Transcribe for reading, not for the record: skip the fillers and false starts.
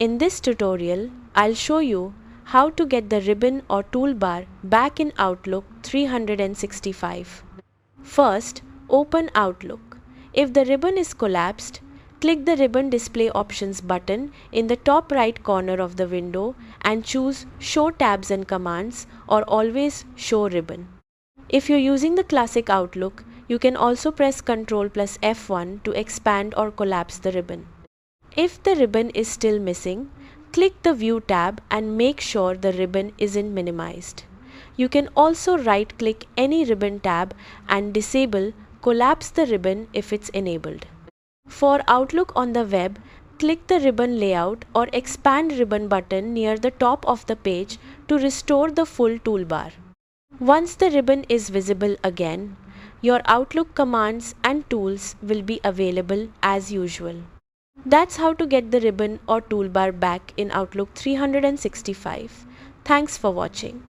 In this tutorial, I'll show you how to get the ribbon or toolbar back in Outlook 365. First, open Outlook. If the ribbon is collapsed, click the Ribbon Display Options button in the top right corner of the window and choose Show Tabs and Commands or Always Show Ribbon. If you're using the classic Outlook, you can also press Ctrl plus F1 to expand or collapse the ribbon. If the ribbon is still missing, click the View tab and make sure the ribbon isn't minimized. You can also right-click any ribbon tab and disable Collapse the ribbon if it's enabled. For Outlook on the web, click the Ribbon Layout or Expand Ribbon button near the top of the page to restore the full toolbar. Once the ribbon is visible again, your Outlook commands and tools will be available as usual. That's how to get the ribbon or toolbar back in Outlook 365. Thanks for watching.